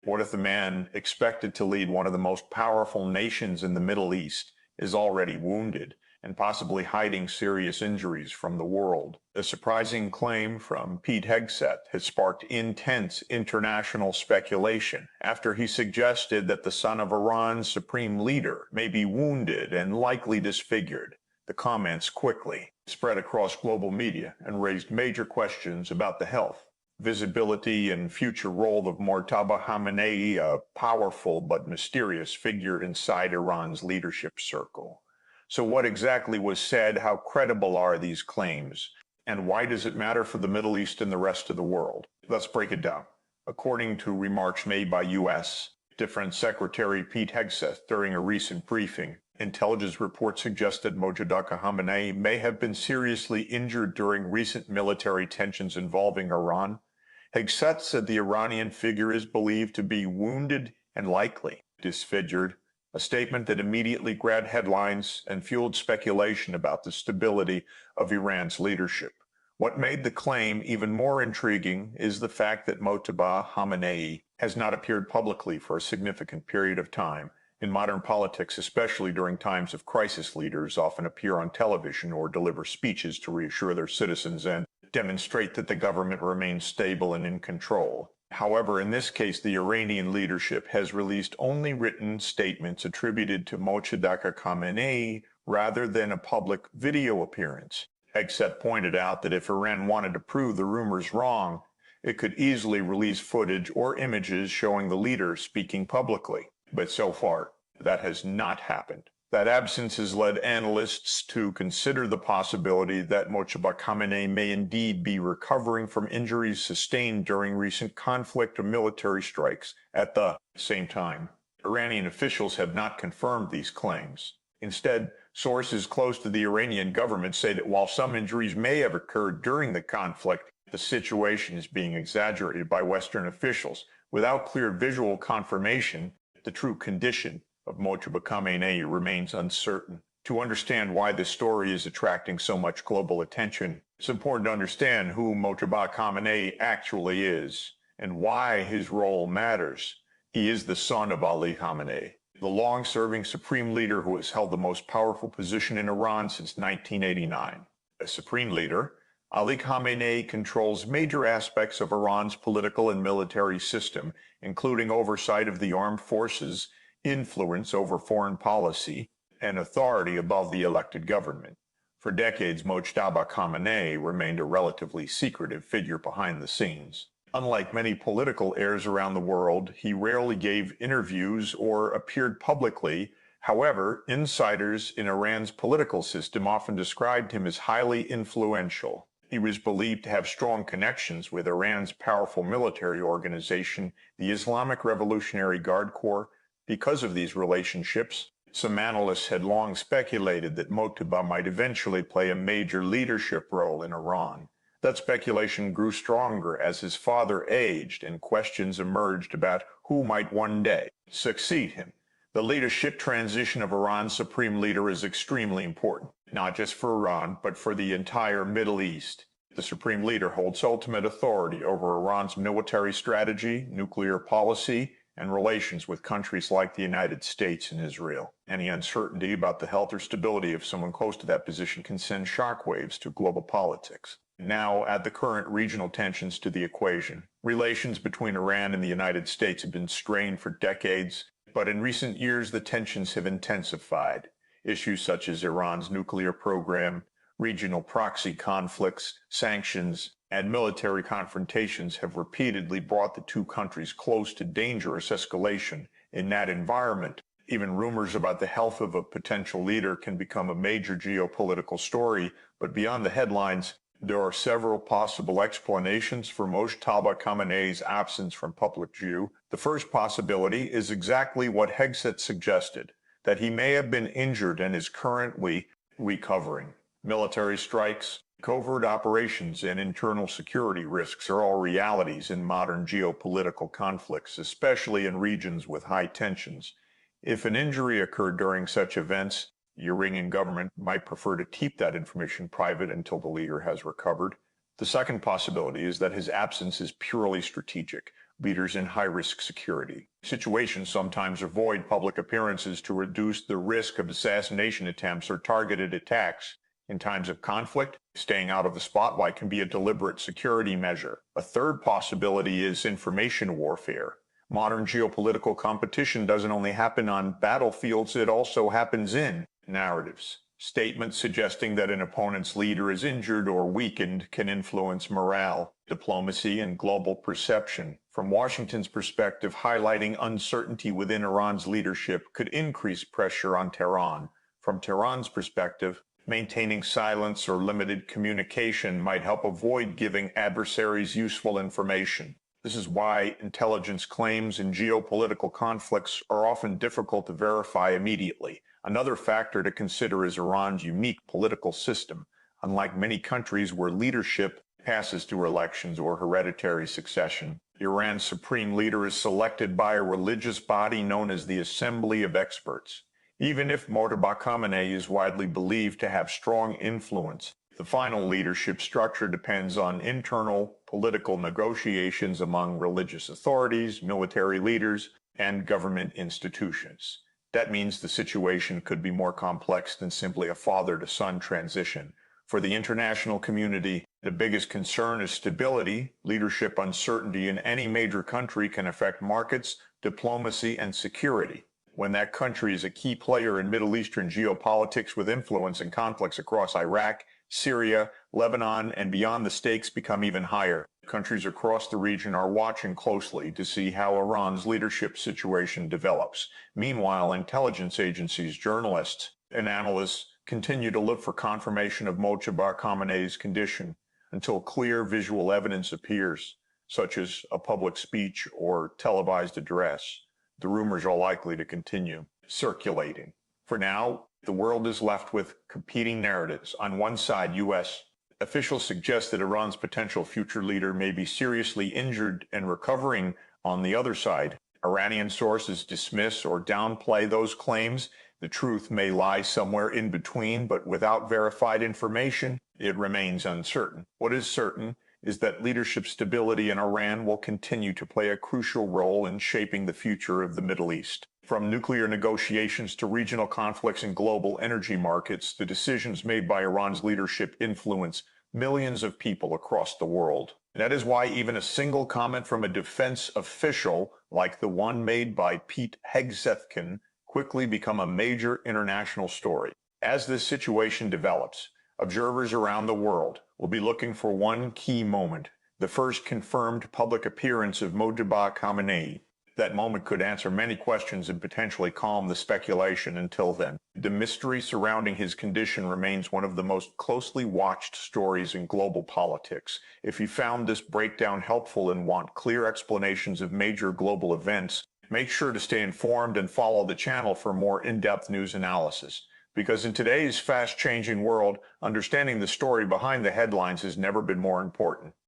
What if the man expected to lead one of the most powerful nations in the Middle East is already wounded and possibly hiding serious injuries from the world? A surprising claim from Pete Hegseth has sparked intense international speculation after he suggested that the son of Iran's supreme leader may be wounded and likely disfigured. The comments quickly spread across global media and raised major questions about the health, visibility, and future role of Mojtaba Khamenei, a powerful but mysterious figure inside Iran's leadership circle. So what exactly was said? How credible are these claims? And why does it matter for the Middle East and the rest of the world? Let's break it down. According to remarks made by U.S. Defense Secretary Pete Hegseth during a recent briefing, intelligence reports suggest that Mojtaba Khamenei may have been seriously injured during recent military tensions involving Iran. Hegseth said the Iranian figure is believed to be wounded and likely disfigured, a statement that immediately grabbed headlines and fueled speculation about the stability of Iran's leadership. What made the claim even more intriguing is the fact that Mojtaba Khamenei has not appeared publicly for a significant period of time. In modern politics, especially during times of crisis, leaders often appear on television or deliver speeches to reassure their citizens and demonstrate that the government remains stable and in control. However, in this case, the Iranian leadership has released only written statements attributed to Mojtaba Khamenei rather than a public video appearance. Hegseth pointed out that if Iran wanted to prove the rumors wrong, it could easily release footage or images showing the leader speaking publicly. But so far, that has not happened. That absence has led analysts to consider the possibility that Mojtaba Khamenei may indeed be recovering from injuries sustained during recent conflict or military strikes. At the same time, Iranian officials have not confirmed these claims. Instead, sources close to the Iranian government say that while some injuries may have occurred during the conflict, the situation is being exaggerated by Western officials. Without clear visual confirmation, the true condition of Mojtaba Khamenei remains uncertain. To understand why this story is attracting so much global attention, it's important to understand who Mojtaba Khamenei actually is and why his role matters. He is the son of Ali Khamenei, the long-serving supreme leader who has held the most powerful position in Iran since 1989. As supreme leader, Ali Khamenei controls major aspects of Iran's political and military system, including oversight of the armed forces, influence over foreign policy, and authority above the elected government. For decades, Mojtaba Khamenei remained a relatively secretive figure behind the scenes. Unlike many political heirs around the world, he rarely gave interviews or appeared publicly. However, insiders in Iran's political system often described him as highly influential. He was believed to have strong connections with Iran's powerful military organization, the Islamic Revolutionary Guard Corps. Because of these relationships, some analysts had long speculated that Mojtaba might eventually play a major leadership role in Iran. That speculation grew stronger as his father aged and questions emerged about who might one day succeed him. The leadership transition of Iran's supreme leader is extremely important, not just for Iran, but for the entire Middle East. The supreme leader holds ultimate authority over Iran's military strategy, nuclear policy, and relations with countries like the United States and Israel. Any uncertainty about the health or stability of someone close to that position can send shockwaves to global politics. Now, add the current regional tensions to the equation. Relations between Iran and the United States have been strained for decades, but in recent years the tensions have intensified. Issues such as Iran's nuclear program, regional proxy conflicts, sanctions, and military confrontations have repeatedly brought the two countries close to dangerous escalation. In that environment, even rumors about the health of a potential leader can become a major geopolitical story, but beyond the headlines, there are several possible explanations for Mojtaba Khamenei's absence from public view. The first possibility is exactly what Hegseth suggested, that he may have been injured and is currently recovering. Military strikes, covert operations, and internal security risks are all realities in modern geopolitical conflicts, especially in regions with high tensions. If an injury occurred during such events, the Iranian government might prefer to keep that information private until the leader has recovered. The second possibility is that his absence is purely strategic. leaders in high-risk security. Situations sometimes avoid public appearances to reduce the risk of assassination attempts or targeted attacks. In times of conflict, staying out of the spotlight can be a deliberate security measure. A third possibility is information warfare. Modern geopolitical competition doesn't only happen on battlefields, it also happens in narratives. Statements suggesting that an opponent's leader is injured or weakened can influence morale, diplomacy, and global perception. From Washington's perspective, highlighting uncertainty within Iran's leadership could increase pressure on Tehran. From Tehran's perspective, maintaining silence or limited communication might help avoid giving adversaries useful information. This is why intelligence claims in geopolitical conflicts are often difficult to verify immediately. Another factor to consider is Iran's unique political system. Unlike many countries where leadership passes through elections or hereditary succession, Iran's supreme leader is selected by a religious body known as the Assembly of Experts. Even if Mojtaba Khamenei is widely believed to have strong influence, the final leadership structure depends on internal political negotiations among religious authorities, military leaders, and government institutions. That means the situation could be more complex than simply a father-to-son transition. For the international community, the biggest concern is stability. Leadership uncertainty in any major country can affect markets, diplomacy, and security. When that country is a key player in Middle Eastern geopolitics with influence in conflicts across Iraq, Syria, Lebanon, and beyond, the stakes become even higher. Countries across the region are watching closely to see how Iran's leadership situation develops. Meanwhile, intelligence agencies, journalists, and analysts continue to look for confirmation of Mojtaba Khamenei's condition until clear visual evidence appears, such as a public speech or televised address. The rumors are likely to continue circulating. For now, the world is left with competing narratives. On one side, U.S. officials suggest that Iran's potential future leader may be seriously injured and recovering. On the other side, Iranian sources dismiss or downplay those claims. The truth may lie somewhere in between, but without verified information, it remains uncertain. What is certain is that leadership stability in Iran will continue to play a crucial role in shaping the future of the Middle East. From nuclear negotiations to regional conflicts in global energy markets, the decisions made by Iran's leadership influence millions of people across the world. That is why even a single comment from a defense official, like the one made by Pete Hegseth, can quickly become a major international story. As this situation develops, observers around the world will be looking for one key moment, the first confirmed public appearance of Mojtaba Khamenei. That moment could answer many questions and potentially calm the speculation. Until then, the mystery surrounding his condition remains one of the most closely watched stories in global politics. If you found this breakdown helpful and want clear explanations of major global events, make sure to stay informed and follow the channel for more in-depth news analysis. Because in today's fast-changing world, understanding the story behind the headlines has never been more important.